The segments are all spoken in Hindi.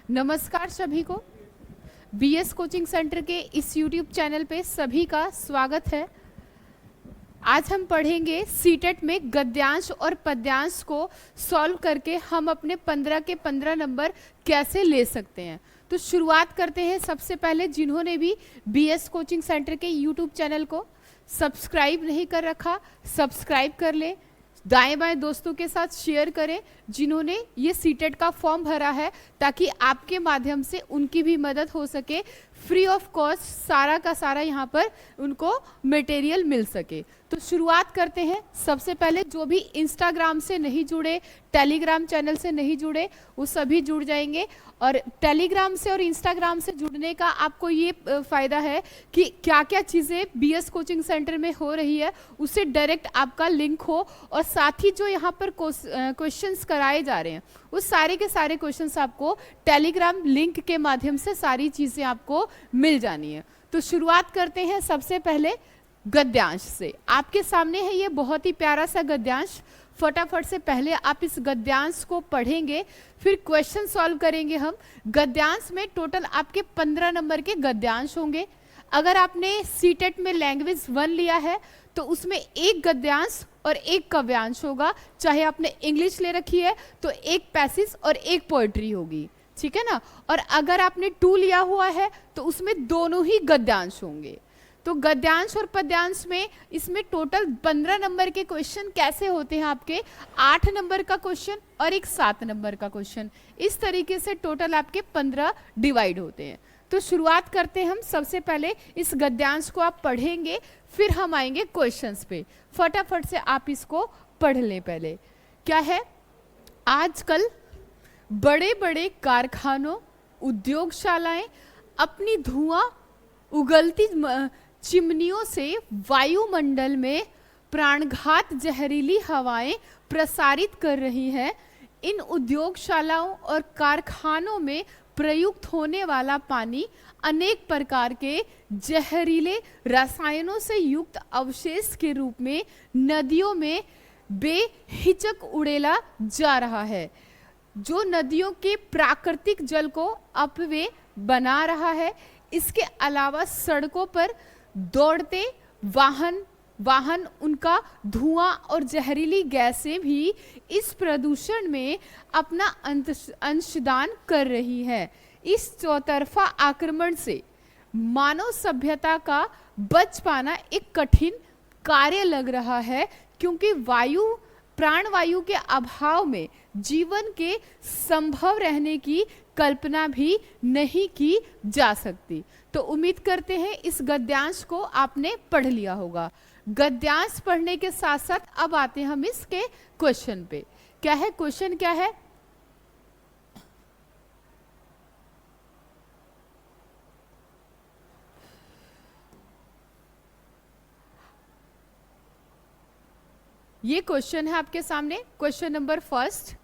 नमस्कार सभी को। बीएस कोचिंग सेंटर के इस यूट्यूब चैनल पे सभी का स्वागत है। आज हम पढ़ेंगे सीटेट में गद्यांश और पद्यांश को सॉल्व करके हम अपने 15 के 15 नंबर कैसे ले सकते हैं। तो शुरुआत करते हैं। सबसे पहले जिन्होंने भी बीएस कोचिंग सेंटर के यूट्यूब चैनल को सब्सक्राइब नहीं कर रखा, सब्सक्राइब कर ले, दाएं बाएं दोस्तों के साथ शेयर करें जिन्होंने ये सीटेट का फॉर्म भरा है, ताकि आपके माध्यम से उनकी भी मदद हो सके। फ्री ऑफ कॉस्ट सारा का सारा यहाँ पर उनको मटेरियल मिल सके। तो शुरुआत करते हैं। सबसे पहले जो भी इंस्टाग्राम से नहीं जुड़े, टेलीग्राम चैनल से नहीं जुड़े, वो सभी जुड़ जाएंगे। और टेलीग्राम से और इंस्टाग्राम से जुड़ने का आपको ये फ़ायदा है कि क्या क्या चीज़ें बीएस कोचिंग सेंटर में हो रही है उससे डायरेक्ट आपका लिंक हो, और साथ ही जो यहाँ पर क्वेश्चंस कराए जा रहे हैं उस सारे के सारे क्वेश्चंस आपको टेलीग्राम लिंक के माध्यम से सारी चीज़ें आपको मिल जानी है। तो शुरुआत करते हैं सबसे पहले गद्यांश से। आपके सामने है ये बहुत ही प्यारा सा गद्यांश। फटाफट से पहले आप इस गद्यांश को पढ़ेंगे, फिर क्वेश्चन सॉल्व करेंगे हम। गद्यांश में टोटल आपके 15 नंबर के गद्यांश होंगे। अगर आपने सीटेट में लैंग्वेज 1 लिया है तो उसमें एक गद्यांश और एक काव्यांश होगा। चाहे आपने इंग्लिश ले रखी है तो एक पैसेज और एक पोएट्री होगी, ठीक है ना। और अगर आपने 2 लिया हुआ है तो उसमें दोनों ही गद्यांश होंगे। तो गद्यांश और पद्यांश में इसमें टोटल 15 नंबर के क्वेश्चन कैसे होते हैं आपके 8 नंबर का क्वेश्चन और एक 7 नंबर का क्वेश्चन। इस तरीके से टोटल आपके 15 डिवाइड होते हैं। तो शुरुआत करते हैं हम। सबसे पहले इस गद्यांश को आप पढ़ेंगे, फिर हम आएंगे क्वेश्चंस पे। फटाफट से आप इसको पढ़ लें। पहले क्या है, आजकल बड़े बड़े कारखानों, उद्योगशालाएं अपनी धुआं उगलती चिमनियों से वायुमंडल में प्राणघात जहरीली हवाएं प्रसारित कर रही हैं। इन उद्योगशालाओं और कारखानों में प्रयुक्त होने वाला पानी अनेक प्रकार के जहरीले रसायनों से युक्त अवशेष के रूप में नदियों में बेहिचक उड़ेला जा रहा है, जो नदियों के प्राकृतिक जल को अपव्यय बना रहा है। इसके अलावा सड़कों पर दौड़ते वाहन उनका धुआं और जहरीली गैसें भी इस प्रदूषण में अपना अंशदान कर रही है। इस चौतरफा आक्रमण से मानव सभ्यता का बच पाना एक कठिन कार्य लग रहा है, क्योंकि प्राणवायु के अभाव में जीवन के संभव रहने की कल्पना भी नहीं की जा सकती। तो उम्मीद करते हैं इस गद्यांश को आपने पढ़ लिया होगा। गद्यांश पढ़ने के साथ साथ अब आते हैं हम इसके क्वेश्चन पे। क्या है क्वेश्चन, क्या है, ये क्वेश्चन है आपके सामने। Question number first.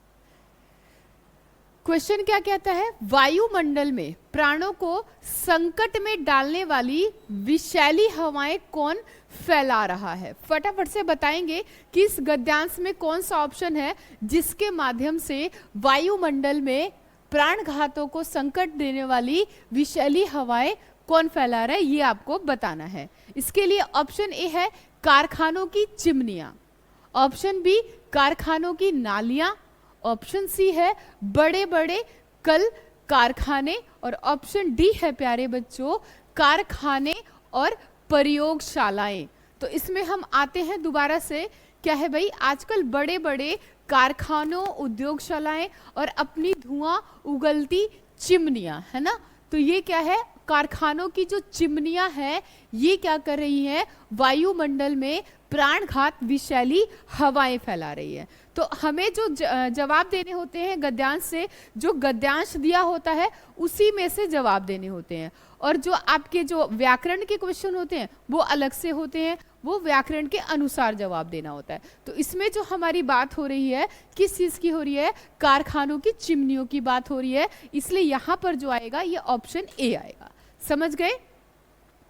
क्वेश्चन क्या कहता है, वायुमंडल में प्राणों को संकट में डालने वाली विषैली हवाएं कौन फैला रहा है। फटाफट से बताएंगे कि इस गद्यांश में कौन सा ऑप्शन है जिसके माध्यम से वायुमंडल में प्राणघातों को संकट देने वाली विषैली हवाएं कौन फैला रहा है, ये आपको बताना है। इसके लिए ऑप्शन ए है कारखानों की चिमनियां, ऑप्शन बी कारखानों की नालियां, ऑप्शन सी है बड़े बड़े कल कारखाने, और ऑप्शन डी है प्यारे बच्चों कारखाने और प्रयोगशालाएं। तो इसमें हम आते हैं दोबारा से। क्या है भाई, आजकल बड़े बड़े कारखानों, उद्योगशालाएं और अपनी धुआं उगलती चिमनियां, है ना। तो ये क्या है, कारखानों की जो चिमनियां हैं ये क्या कर रही हैं, वायुमंडल में प्राणघात विषैली हवाएं फैला रही है। तो हमें जो जवाब देने होते हैं गद्यांश से, जो गद्यांश दिया होता है उसी में से जवाब देने होते हैं। और जो आपके जो व्याकरण के क्वेश्चन होते हैं वो अलग से होते हैं, वो व्याकरण के अनुसार जवाब देना होता है। तो इसमें जो हमारी बात हो रही है किस चीज़ की हो रही है, कारखानों की चिमनियों की बात हो रही है, इसलिए यहाँ पर जो आएगा ये ऑप्शन ए आएगा। समझ गए।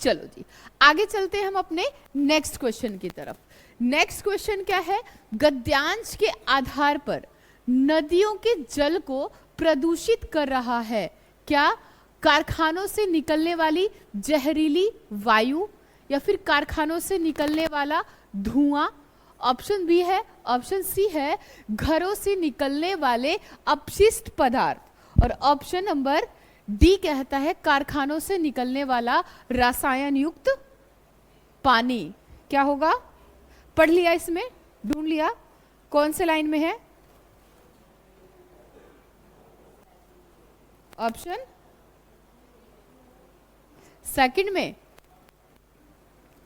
चलो जी आगे चलते हैं हम अपने नेक्स्ट क्वेश्चन की तरफ। नेक्स्ट क्वेश्चन क्या है, गद्यांश के आधार पर नदियों के जल को प्रदूषित कर रहा है क्या कारखानों से निकलने वाली जहरीली वायु, या फिर कारखानों से निकलने वाला धुआं? ऑप्शन बी है, ऑप्शन सी है घरों से निकलने वाले अपशिष्ट पदार्थ, और ऑप्शन नंबर डी कहता है कारखानों से निकलने वाला रसायन युक्त पानी। क्या होगा? पढ़ लिया, इसमें ढूंढ लिया कौन से लाइन में है? ऑप्शन सेकंड में,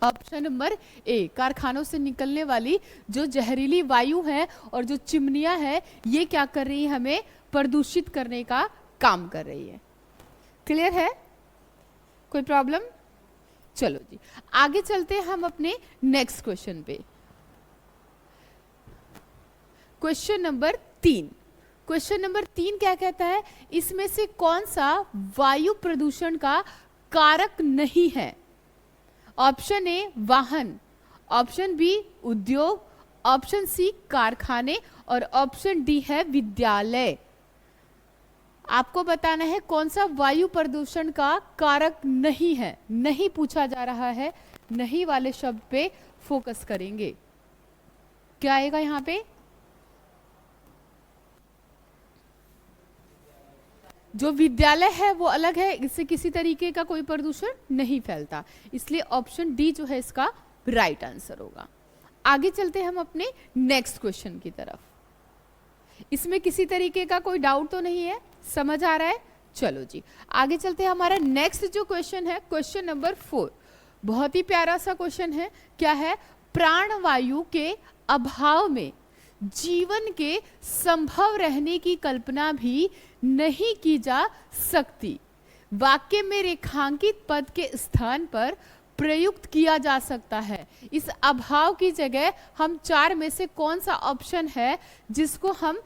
ऑप्शन नंबर ए, कारखानों से निकलने वाली जो जहरीली वायु है और जो चिमनियां है, ये क्या कर रही है? हमें प्रदूषित करने का काम कर रही है। क्लियर है? कोई प्रॉब्लम? चलो जी, आगे चलते हैं हम अपने नेक्स्ट क्वेश्चन पे। Question number 3। क्वेश्चन नंबर 3 क्या कहता है? इसमें से कौन सा वायु प्रदूषण का कारक नहीं है? ऑप्शन ए वाहन, ऑप्शन बी उद्योग, ऑप्शन सी कारखाने, और ऑप्शन डी है विद्यालय। आपको बताना है कौन सा वायु प्रदूषण का कारक नहीं है। नहीं पूछा जा रहा है, नहीं वाले शब्द पे फोकस करेंगे। क्या आएगा यहाँ पे? जो विद्यालय है वो अलग है, इससे किसी तरीके का कोई प्रदूषण नहीं फैलता, इसलिए ऑप्शन डी जो है इसका राइट आंसर होगा। आगे चलते हैं हम अपने नेक्स्ट क्वेश्चन की तरफ। इसमें किसी तरीके का कोई डाउट तो नहीं है? समझ आ रहा है? चलो जी, आगे चलते हैं। हमारा नेक्स्ट जो क्वेश्चन है, क्वेश्चन नंबर 4, बहुत ही प्यारा सा क्वेश्चन है। क्या है? प्राणवायु के अभाव में जीवन के संभव रहने की कल्पना भी नहीं की जा सकती। वाक्य में रेखांकित पद के स्थान पर प्रयुक्त किया जा सकता है। इस अभाव की जगह हम 4 में से कौन सा ऑप्शन है जिसको हम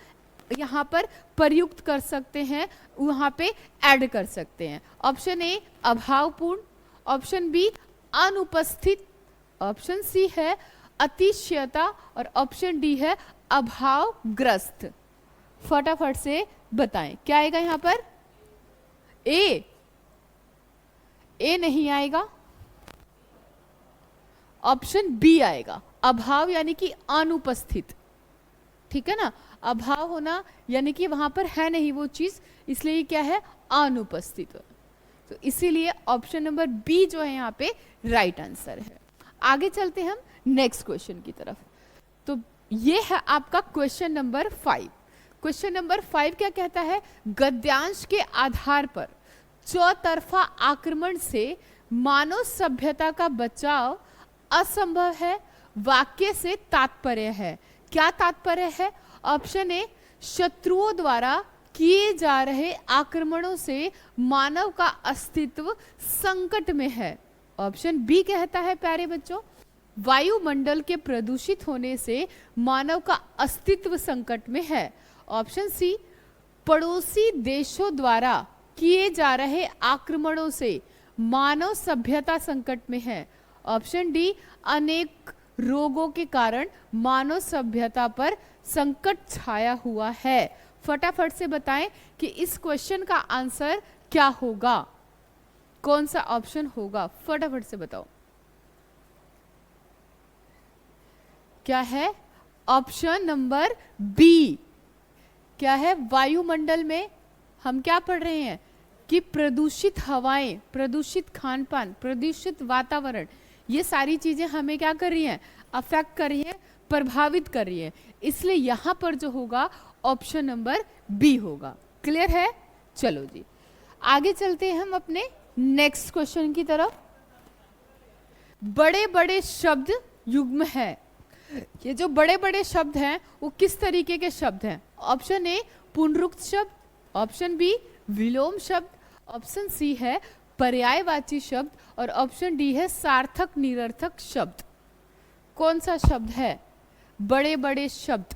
यहाँ पर प्रयुक्त कर सकते हैं, वहाँ पे ऐड कर सकते हैं? ऑप्शन ए अभावपूर्ण, ऑप्शन बी अनुपस्थित, ऑप्शन सी है अतिशयता, और ऑप्शन डी है अभावग्रस्त। फटाफट से बताएं क्या आएगा यहाँ पर? ए नहीं आएगा, ऑप्शन बी आएगा, अभाव यानी कि अनुपस्थित। ठीक है ना? अभाव होना यानी कि वहां पर है नहीं वो चीज, इसलिए क्या है? अनुपस्थित। तो इसीलिए ऑप्शन नंबर बी जो है यहाँ पे राइट आंसर है। आगे चलते हैं हम नेक्स्ट क्वेश्चन की तरफ। तो ये है आपका क्वेश्चन नंबर 5। क्वेश्चन नंबर 5 क्या कहता है? गद्यांश के आधार पर चौतरफा आक्रमण से मानव सभ्यता का बचाव असंभव है। वाक्य से तात्पर्य है। क्या तात्पर्य है? ऑप्शन ए शत्रुओं द्वारा किए जा रहे आक्रमणों से मानव का अस्तित्व संकट में है। ऑप्शन बी कहता है प्यारे बच्चों, वायुमंडल के प्रदूषित होने से मानव का अस्तित्व संकट में है। ऑप्शन सी पड़ोसी देशों द्वारा किए जा रहे आक्रमणों से मानव सभ्यता संकट में है। ऑप्शन डी अनेक रोगों के कारण मानव सभ्यता पर संकट छाया हुआ है। फटाफट से बताएं कि इस क्वेश्चन का आंसर क्या होगा, कौन सा ऑप्शन होगा? फटाफट से बताओ क्या है? Option number B. क्या है? वायुमंडल में हम क्या पढ़ रहे हैं कि प्रदूषित हवाएं, प्रदूषित खान पान, प्रदूषित वातावरण, ये सारी चीजें हमें क्या कर रही हैं? अफेक्ट कर रही हैं, प्रभावित कर रही है। इसलिए यहां पर जो होगा ऑप्शन नंबर बी होगा। क्लियर है? चलो जी, आगे चलते हैं हम अपने नेक्स्ट क्वेश्चन की तरफ। बड़े बड़े शब्द युग्म है। ये जो बड़े बड़े शब्द हैं वो किस तरीके के शब्द हैं? ऑप्शन ए पुनरुक्त शब्द, ऑप्शन बी विलोम शब्द, ऑप्शन सी है पर्यायवाची शब्द, और ऑप्शन डी है सार्थक निरर्थक शब्द। कौन सा शब्द है बड़े बड़े शब्द?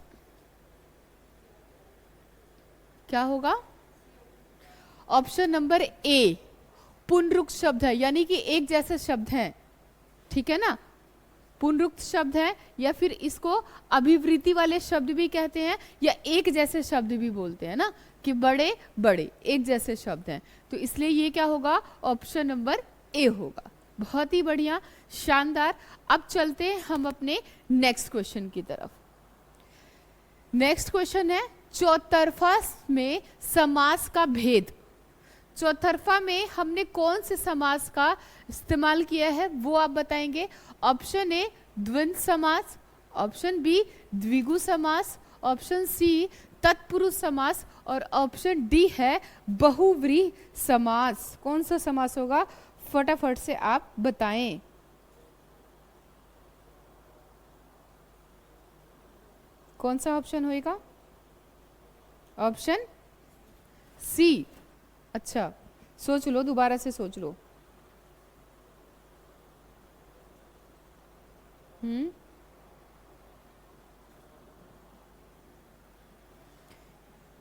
क्या होगा? ऑप्शन नंबर ए पुनरुक्त शब्द है, यानी कि एक जैसे शब्द हैं। ठीक है ना? पुनरुक्त शब्द है, या फिर इसको अभिवृत्ति वाले शब्द भी कहते हैं, या एक जैसे शब्द भी बोलते हैं ना, कि बड़े बड़े एक जैसे शब्द हैं। तो इसलिए ये क्या होगा, ऑप्शन नंबर ए होगा। बहुत ही बढ़िया, शानदार। अब चलते हैं हम अपने नेक्स्ट क्वेश्चन की तरफ। नेक्स्ट क्वेश्चन है चौतरफा में समास का भेद। चौतरफा में हमने कौन से समास का इस्तेमाल किया है वो आप बताएंगे। ऑप्शन ए द्वंद्व समास, ऑप्शन बी द्विगु समास, ऑप्शन सी तत्पुरुष समास, और ऑप्शन डी है बहुव्रीहि समास। कौन सा समास होगा, फटाफट से आप बताएं। कौन सा ऑप्शन होएगा, ऑप्शन सी। अच्छा, सोच लो, दोबारा से सोच लो।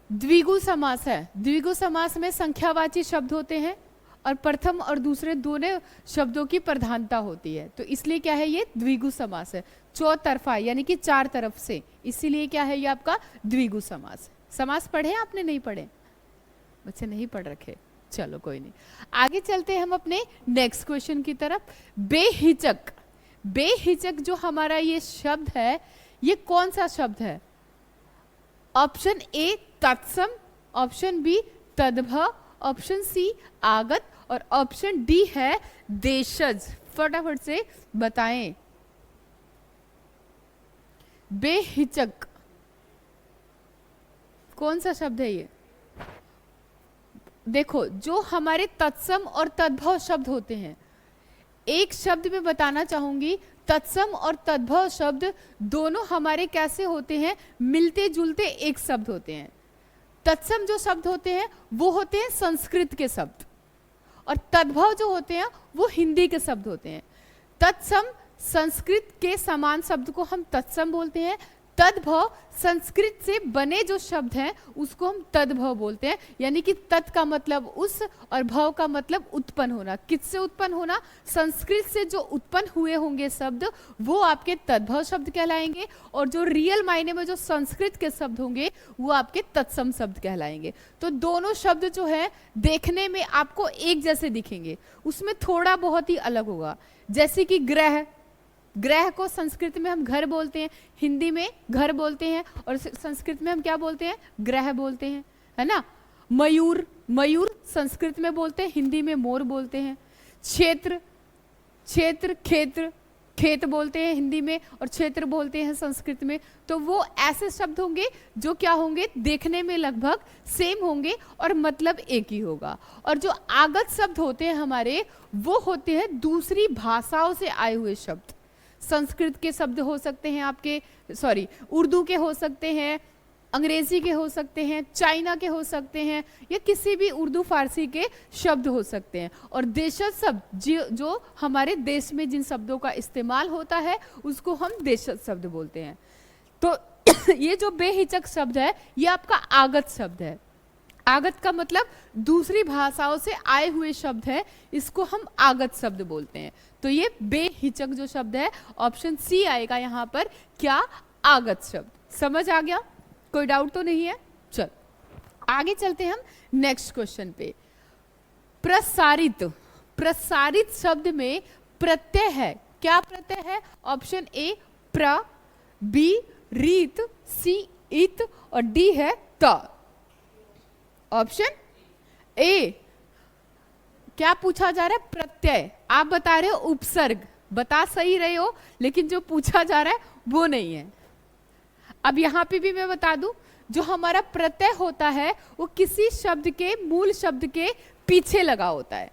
द्विगु समास है। द्विगु समास में संख्यावाची शब्द होते हैं और प्रथम और दूसरे दोनों शब्दों की प्रधानता होती है, तो इसलिए क्या है, ये द्विगु समास है। चौतरफा यानी कि चार तरफ से, इसीलिए क्या है, ये आपका द्विगु समास है। समास पढ़े आपने, नहीं पढ़े? बच्चे नहीं पढ़ रखे, चलो कोई नहीं। आगे चलते हैं हम अपने नेक्स्ट क्वेश्चन की तरफ। बेहिचक। बेहिचक जो हमारा ये शब्द है, ये कौन सा शब्द है? ऑप्शन ए तत्सम, ऑप्शन बी तद्भव, ऑप्शन सी आगत, और ऑप्शन डी है देशज। फटाफट से बताएं। बेहिचक कौन सा शब्द है ये? देखो, जो हमारे तत्सम और तद्भव शब्द होते हैं, एक शब्द में बताना चाहूंगी, तत्सम और तद्भव शब्द दोनों हमारे कैसे होते हैं, मिलते जुलते एक शब्द होते हैं। तत्सम जो शब्द होते हैं वो होते हैं संस्कृत के शब्द, और तद्भव जो होते हैं वो हिंदी के शब्द होते हैं। तत्सम संस्कृत के समान शब्द को हम तत्सम बोलते हैं। तद्भव संस्कृत से बने जो शब्द हैं उसको हम तद्भव बोलते हैं, यानी कि तत् का मतलब उस और भव का मतलब उत्पन्न होना। किससे उत्पन्न होना? संस्कृत से जो उत्पन्न हुए होंगे शब्द वो आपके तद्भव शब्द कहलाएंगे, और जो रियल मायने में जो संस्कृत के शब्द होंगे वो आपके तत्सम शब्द कहलाएंगे। तो दोनों शब्द जो है देखने में आपको एक जैसे दिखेंगे, उसमें थोड़ा बहुत ही अलग होगा। जैसे कि ग्रह, ग्रह को संस्कृत में हम घर बोलते हैं, हिंदी में घर बोलते हैं, और संस्कृत में हम क्या बोलते हैं? ग्रह बोलते हैं, है ना। मयूर, मयूर संस्कृत में बोलते हैं, हिंदी में मोर बोलते हैं। क्षेत्र, क्षेत्र खेत्र, खेत बोलते हैं हिंदी में, और क्षेत्र बोलते हैं संस्कृत में। तो वो ऐसे शब्द होंगे जो क्या होंगे, देखने में लगभग सेम होंगे और मतलब एक ही होगा। और जो आगत शब्द होते हैं हमारे, वो होते हैं दूसरी भाषाओं से आए हुए शब्द। संस्कृत के शब्द हो सकते हैं आपके, सॉरी उर्दू के हो सकते हैं, अंग्रेजी के हो सकते हैं, चाइना के हो सकते हैं, या किसी भी उर्दू फारसी के शब्द हो सकते हैं। और देशज शब्द जो हमारे देश में जिन शब्दों का इस्तेमाल होता है उसको हम देशज शब्द बोलते हैं। तो ये जो बेहिचक शब्द है ये आपका आगत शब्द है। आगत का मतलब दूसरी भाषाओं से आए हुए शब्द है, इसको हम आगत शब्द बोलते हैं। तो ये बेहिचक जो शब्द है, ऑप्शन सी आएगा यहाँ पर, क्या? आगत शब्द। समझ आ गया? कोई डाउट तो नहीं है? चल आगे चलते हैं हम नेक्स्ट क्वेश्चन पे। प्रसारित। प्रसारित शब्द में प्रत्यय है, क्या प्रत्यय है? ऑप्शन ए प्र, बी रीत, सी इत, और डी है त। Option A. क्या पूछा जा रहा है? प्रत्यय। आप बता रहे हो उपसर्ग, बता सही रहे हो, लेकिन जो पूछा जा रहा है वो नहीं है। अब यहां पे भी मैं बता दूं, जो हमारा प्रत्यय होता है वो किसी शब्द के मूल शब्द के पीछे लगा होता है।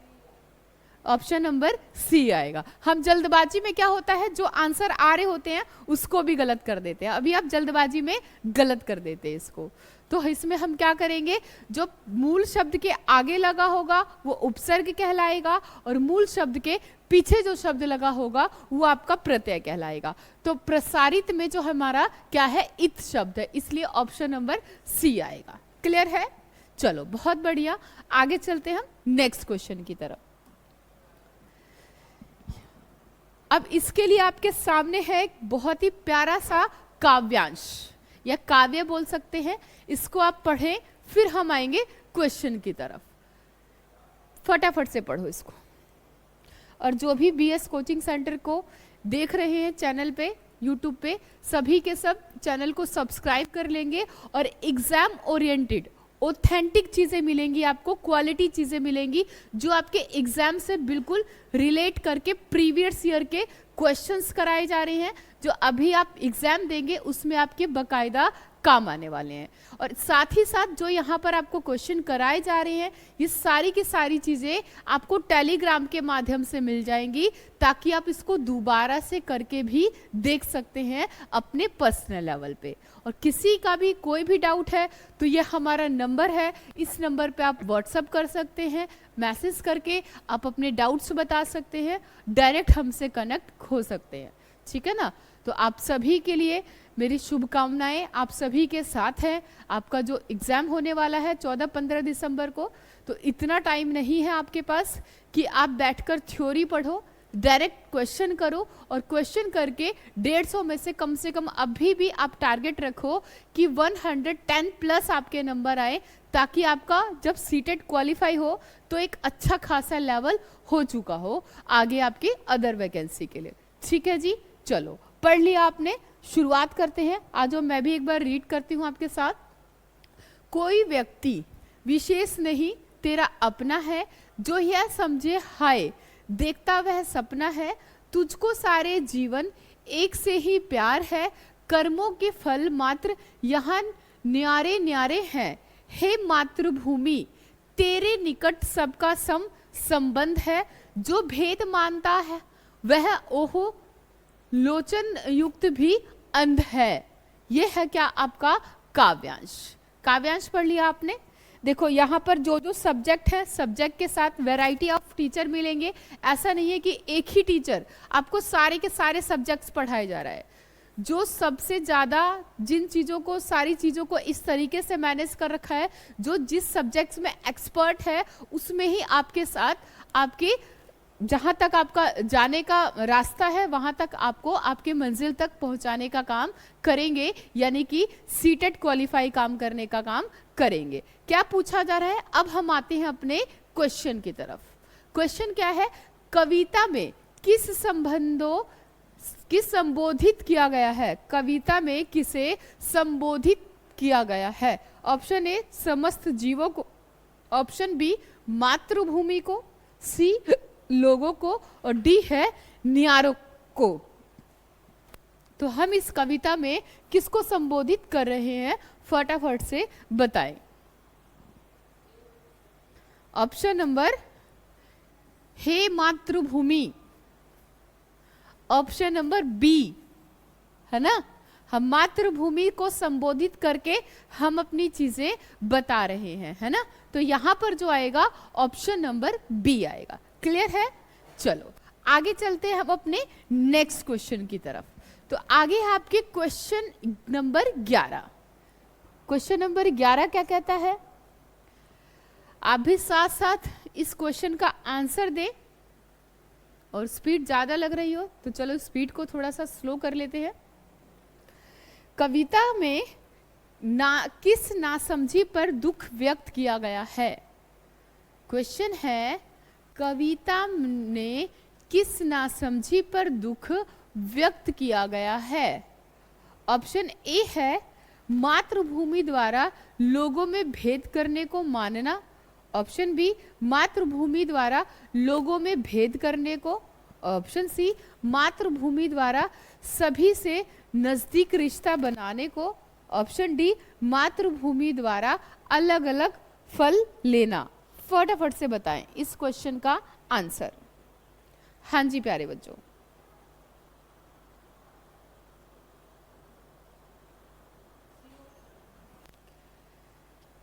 ऑप्शन नंबर सी आएगा। हम जल्दबाजी में क्या होता है, जो आंसर आ रहे होते हैं उसको भी गलत कर देते हैं। अभी आप जल्दबाजी में गलत कर देते हैं इसको। तो इसमें हम क्या करेंगे, जो मूल शब्द के आगे लगा होगा वो उपसर्ग कहलाएगा, और मूल शब्द के पीछे जो शब्द लगा होगा वो आपका प्रत्यय कहलाएगा। तो प्रसारित में जो हमारा क्या है, इत शब्द है, इसलिए ऑप्शन नंबर सी आएगा। क्लियर है? चलो बहुत बढ़िया, आगे चलते हैं हम नेक्स्ट क्वेश्चन की तरफ। अब इसके लिए आपके सामने है एक बहुत ही प्यारा सा काव्यांश या काव्य बोल सकते हैं, इसको आप पढ़ें, फिर हम आएंगे क्वेश्चन की तरफ। फटाफट से पढ़ो इसको। और जो भी बीएस कोचिंग सेंटर को देख रहे हैं चैनल पे, यूट्यूब पे, सभी के सब चैनल को सब्सक्राइब कर लेंगे और एग्जाम ओरिएंटेड ऑथेंटिक चीज़ें मिलेंगी आपको, क्वालिटी चीज़ें मिलेंगी जो आपके एग्जाम से बिल्कुल रिलेट करके प्रीवियस ईयर के क्वेश्चंस कराए जा रहे हैं, जो अभी आप एग्जाम देंगे उसमें आपके बकायदा काम आने वाले हैं। और साथ ही साथ जो यहाँ पर आपको क्वेश्चन कराए जा रहे हैं, ये सारी की सारी चीज़ें आपको टेलीग्राम के माध्यम से मिल जाएंगी, ताकि आप इसको दोबारा से करके भी देख सकते हैं अपने पर्सनल लेवल पे। और किसी का भी कोई भी डाउट है तो ये हमारा नंबर है, इस नंबर पे आप व्हाट्सअप कर सकते हैं, मैसेज करके आप अपने डाउट्स बता सकते हैं, डायरेक्ट हमसे कनेक्ट हो सकते हैं, ठीक है ना। तो आप सभी के लिए मेरी शुभकामनाएं, आप सभी के साथ हैं। आपका जो एग्ज़ाम होने वाला है 14-15 दिसंबर को, तो इतना टाइम नहीं है आपके पास कि आप बैठकर थ्योरी पढ़ो, डायरेक्ट क्वेश्चन करो और क्वेश्चन करके 150 में से कम अभी भी आप टारगेट रखो कि 110 प्लस आपके नंबर आए, ताकि आपका जब सीटेट क्वालिफाई हो तो एक अच्छा खासा लेवल हो चुका हो आगे आपकी अदर वैकेंसी के लिए। ठीक है जी, चलो पढ़ लिया आपने, शुरुआत करते हैं। आज मैं भी एक बार रीड करती हूँ आपके साथ। कोई व्यक्ति विशेष नहीं तेरा अपना है, जो यह समझे हाय देखता वह सपना है, तुझको सारे जीवन एक से ही प्यार है, कर्मों के फल मात्र यहाँ न्यारे न्यारे हैं, हे मातृभूमि तेरे निकट सबका संबंध है, जो भेद मानता है वह ओहो लोचन युक्त भी अंध है। यह है क्या आपका काव्यांश। काव्यांश पढ़ लिया आपने। देखो यहाँ पर जो जो सब्जेक्ट है, सब्जेक्ट के साथ वैरायटी ऑफ टीचर मिलेंगे। ऐसा नहीं है कि एक ही टीचर आपको सारे के सारे सब्जेक्ट्स पढ़ाए जा रहा है। जो सबसे ज़्यादा जिन चीज़ों को, सारी चीज़ों को इस तरीके से मैनेज कर रखा है, जो जिस सब्जेक्ट्स में एक्सपर्ट है उसमें ही आपके साथ आपके जहाँ तक आपका जाने का रास्ता है वहाँ तक आपको आपके मंजिल तक पहुँचाने का काम करेंगे, यानी कि सीटेट क्वालिफाई काम करने का काम करेंगे। क्या पूछा जा रहा है, अब हम आते हैं अपने क्वेश्चन की तरफ। क्वेश्चन क्या है, कविता में किस संबोधित किया गया है। कविता में किसे संबोधित किया गया है। ऑप्शन ए समस्त जीवों को, ऑप्शन बी मातृभूमि को, सी लोगों को, और डी है न्यारों को। तो हम इस कविता में किसको संबोधित कर रहे हैं, फटाफट से बताएं। ऑप्शन नंबर हे मातृभूमि, ऑप्शन नंबर बी है ना, हम मातृभूमि को संबोधित करके हम अपनी चीजें बता रहे हैं, है ना। तो यहां पर जो आएगा ऑप्शन नंबर बी आएगा। क्लियर है। चलो आगे चलते हैं हम अपने नेक्स्ट क्वेश्चन की तरफ। तो आगे है आपके क्वेश्चन नंबर 11। क्वेश्चन नंबर 11 क्या कहता है, आप भी साथ साथ इस क्वेश्चन का आंसर दें। और स्पीड ज्यादा लग रही हो तो चलो स्पीड को थोड़ा सा स्लो कर लेते हैं। कविता में किस नासमझी पर दुख व्यक्त किया गया है। क्वेश्चन है, कविता ने किस नासमझी पर दुख व्यक्त किया गया है। ऑप्शन ए है मातृभूमि द्वारा लोगों में भेद करने को मानना। ऑप्शन बी मातृभूमि द्वारा लोगों में भेद करने को। ऑप्शन सी मातृभूमि द्वारा सभी से नजदीक रिश्ता बनाने को। ऑप्शन डी मातृभूमि द्वारा अलग अलग फल लेना। फटाफट से बताएं इस क्वेश्चन का आंसर। हाँ जी प्यारे बच्चों,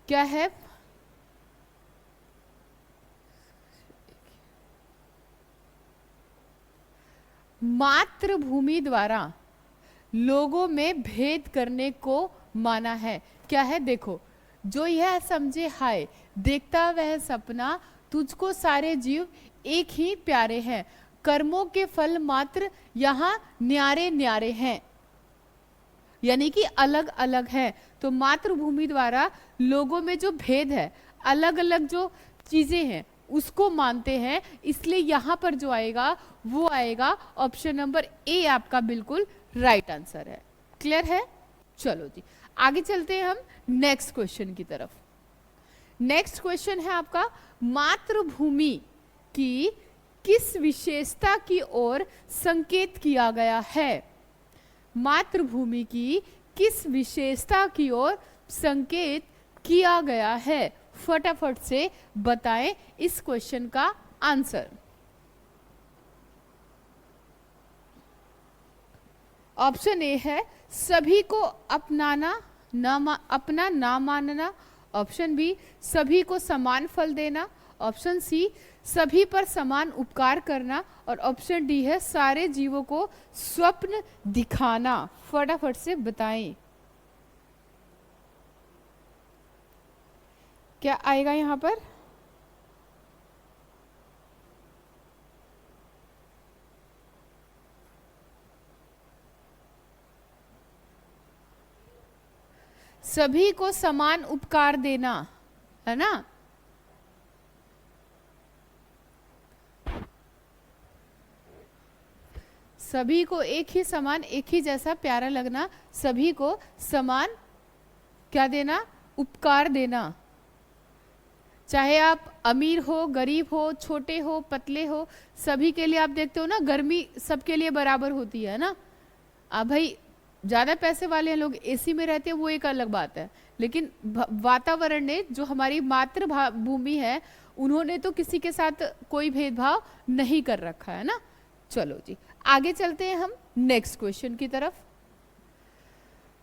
क्या है, मातृभूमि द्वारा लोगों में भेद करने को माना है। क्या है, देखो, जो यह समझे हाय देखता वह सपना, तुझको सारे जीव एक ही प्यारे हैं, कर्मों के फल मात्र यहाँ न्यारे न्यारे हैं, यानी कि अलग अलग है। तो मातृभूमि द्वारा लोगों में जो भेद है, अलग अलग जो चीजें हैं उसको मानते हैं, इसलिए यहां पर जो आएगा वो आएगा ऑप्शन नंबर ए आपका बिल्कुल राइट आंसर है। क्लियर है? चलो जी आगे चलते हैं हम नेक्स्ट क्वेश्चन की तरफ। नेक्स्ट क्वेश्चन है आपका, मातृभूमि की किस विशेषता की ओर संकेत किया गया है? मातृभूमि की किस विशेषता की ओर संकेत किया गया है? फटाफट से बताएं इस क्वेश्चन का आंसर। ऑप्शन ए है सभी को अपनाना अपना ना मानना। ऑप्शन बी सभी को समान फल देना। ऑप्शन सी सभी पर समान उपकार करना। और ऑप्शन डी है सारे जीवों को स्वप्न दिखाना। फटाफट से बताएं क्या आएगा यहां पर? सभी को समान उपकार देना, है ना? सभी को एक ही समान, एक ही जैसा प्यारा लगना, सभी को समान क्या देना? उपकार देना। चाहे आप अमीर हो, गरीब हो, छोटे हो, पतले हो, सभी के लिए आप देखते हो ना, गर्मी सबके लिए बराबर होती है ना। अब भाई ज्यादा पैसे वाले लोग एसी में रहते हैं वो एक अलग बात है, लेकिन वातावरण ने, जो हमारी मातृभूमि है, उन्होंने तो किसी के साथ कोई भेदभाव नहीं कर रखा है ना। चलो जी आगे चलते हैं हम नेक्स्ट क्वेश्चन की तरफ।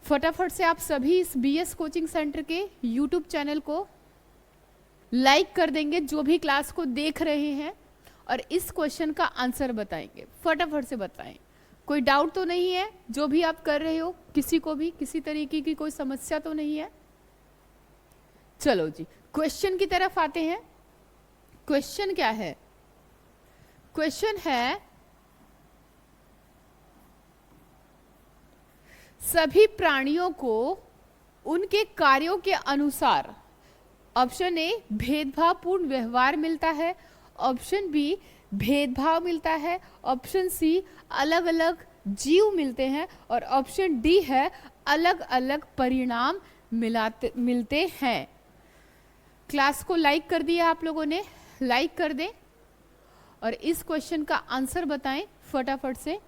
फटाफट से आप सभी इस बीएस कोचिंग सेंटर के यूट्यूब चैनल को लाइक कर देंगे जो भी क्लास को देख रहे हैं, और इस क्वेश्चन का आंसर बताएंगे। फटाफट से बताएं, कोई डाउट तो नहीं है? जो भी आप कर रहे हो, किसी को भी किसी तरीके की कोई समस्या तो नहीं है? चलो जी क्वेश्चन की तरफ आते हैं। क्वेश्चन क्या है? क्वेश्चन है सभी प्राणियों को उनके कार्यों के अनुसार, ऑप्शन ए भेदभावपूर्ण व्यवहार मिलता है, ऑप्शन बी भेदभाव मिलता है, ऑप्शन सी अलग अलग जीव मिलते हैं, और ऑप्शन डी है अलग अलग परिणाम मिलते हैं। क्लास को लाइक कर दिया आप लोगों ने? लाइक कर दें और इस क्वेश्चन का आंसर बताएं फटाफट से।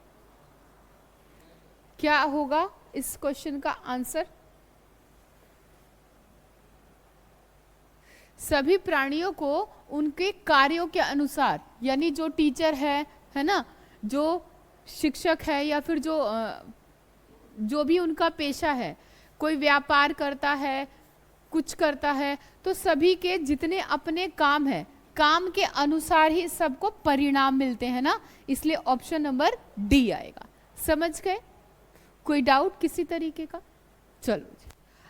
क्या होगा इस क्वेश्चन का आंसर? सभी प्राणियों को उनके कार्यों के अनुसार, यानी जो टीचर है ना, जो शिक्षक है, या फिर जो भी उनका पेशा है, कोई व्यापार करता है, कुछ करता है, तो सभी के जितने अपने काम है, काम के अनुसार ही सबको परिणाम मिलते हैं ना, इसलिए ऑप्शन नंबर डी आएगा। समझ गए? कोई डाउट किसी तरीके का? चलो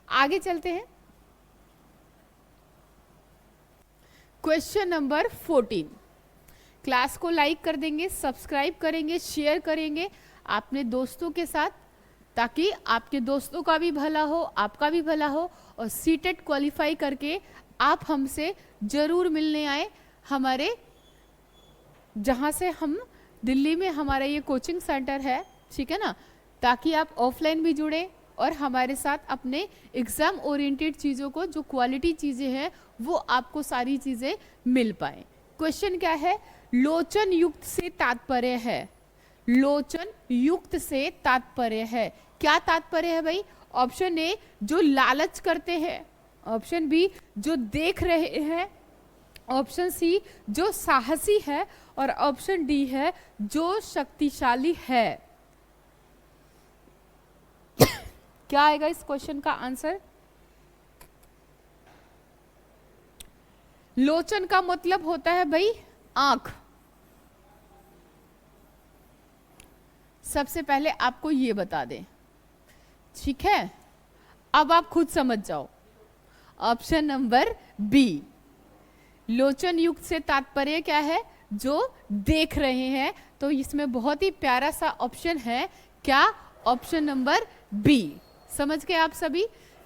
आगे चलते हैं। Question number 14। क्लास को लाइक कर देंगे, सब्सक्राइब करेंगे, शेयर करेंगे अपने दोस्तों के साथ, ताकि आपके दोस्तों का भी भला हो, आपका भी भला हो, और सीटेट क्वालिफाई करके आप हमसे जरूर मिलने आए, हमारे जहाँ से हम दिल्ली में हमारा ये कोचिंग सेंटर है, ठीक है ना, ताकि आप ऑफलाइन भी जुड़े और हमारे साथ अपने एग्जाम ओरिएंटेड चीज़ों को, जो क्वालिटी चीज़ें हैं, वो आपको सारी चीज़ें मिल पाए। क्वेश्चन क्या है? लोचन युक्त से तात्पर्य है। लोचन युक्त से तात्पर्य है, क्या तात्पर्य है भाई? ऑप्शन ए जो लालच करते हैं, ऑप्शन बी जो देख रहे हैं, ऑप्शन सी जो साहसी है, और ऑप्शन डी है जो शक्तिशाली है। क्या आएगा इस क्वेश्चन का आंसर? लोचन का मतलब होता है भाई आंख। सबसे पहले आपको ये बता दें, ठीक है? अब आप खुद समझ जाओ। ऑप्शन नंबर बी, लोचन युक्त से तात्पर्य क्या है? जो देख रहे हैं, तो इसमें बहुत ही प्यारा सा ऑप्शन है, क्या? Option number B. समझ गए आप सभी?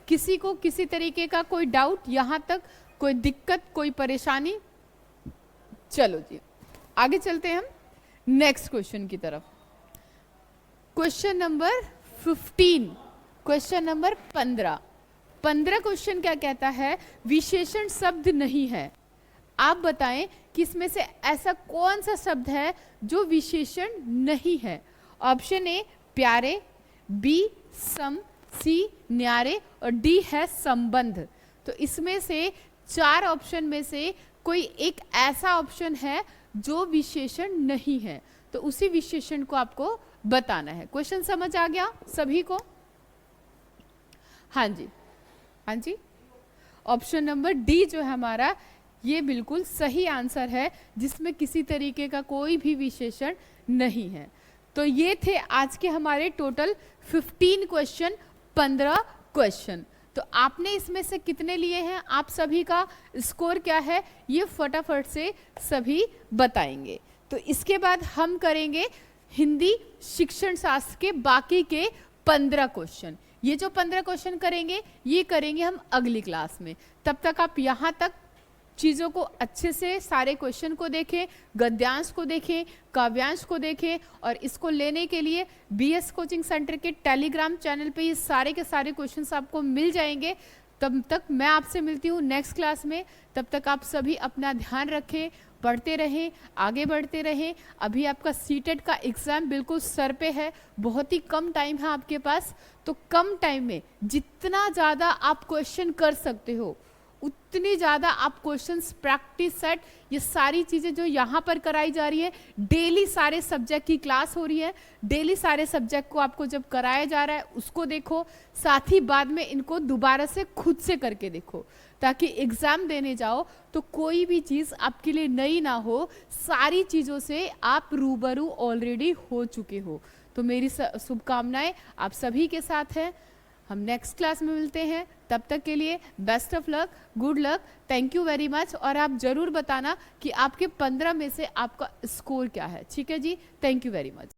किसी को किसी तरीके का कोई डाउट, यहां तक कोई दिक्कत, कोई परेशानी? चलो जी आगे चलते हैं हम नेक्स्ट क्वेश्चन की तरफ। Question number 15, question number 15 question क्या कहता है? विशेषण शब्द नहीं है, आप बताएं कि इसमें से ऐसा कौन सा शब्द है जो विशेषण नहीं है। ऑप्शन ए प्यारे, बी सम, सी न्यारे और डी है संबंध। तो इसमें से 4 ऑप्शन में से कोई एक ऐसा ऑप्शन है जो विशेषण नहीं है, तो उसी विशेषण को आपको बताना है। क्वेश्चन समझ आ गया सभी को? हाँ जी, हाँ जी, ऑप्शन नंबर डी जो है हमारा, ये बिल्कुल सही आंसर है, जिसमें किसी तरीके का कोई भी विशेषण नहीं है। तो ये थे आज के हमारे टोटल 15 क्वेश्चन, 15 क्वेश्चन। तो आपने इसमें से कितने लिए हैं? आप सभी का स्कोर क्या है ये फटाफट से सभी बताएंगे। तो इसके बाद हम करेंगे हिंदी शिक्षण शास्त्र के बाकी के 15 क्वेश्चन। ये जो 15 क्वेश्चन करेंगे ये करेंगे हम अगली क्लास में। तब तक आप यहाँ तक चीज़ों को अच्छे से, सारे क्वेश्चन को देखें, गद्यांश को देखें, काव्यांश को देखें, और इसको लेने के लिए बीएस कोचिंग सेंटर के टेलीग्राम चैनल पे ये सारे के सारे क्वेश्चंस आपको मिल जाएंगे। तब तक मैं आपसे मिलती हूँ नेक्स्ट क्लास में। तब तक आप सभी अपना ध्यान रखें, पढ़ते रहें, आगे बढ़ते रहें। अभी आपका सीटेट का एग्ज़ाम बिल्कुल सर पे है, बहुत ही कम टाइम है आपके पास। तो कम टाइम में जितना ज़्यादा आप क्वेश्चन कर सकते हो उतनी ज़्यादा आप क्वेश्चंस, प्रैक्टिस सेट, ये सारी चीज़ें जो यहाँ पर कराई जा रही है, डेली सारे सब्जेक्ट की क्लास हो रही है, डेली सारे सब्जेक्ट को आपको जब कराया जा रहा है उसको देखो, साथ ही बाद में इनको दोबारा से खुद से करके देखो, ताकि एग्ज़ाम देने जाओ तो कोई भी चीज़ आपके लिए नई ना हो, सारी चीज़ों से आप रूबरू ऑलरेडी हो चुके हो। तो मेरी शुभकामनाएं आप सभी के साथ हैं। हम नेक्स्ट क्लास में मिलते हैं, तब तक के लिए best of luck, good luck, thank you very much. और आप ज़रूर बताना कि आपके 15 में से आपका स्कोर क्या है। ठीक है जी, थैंक यू वेरी मच।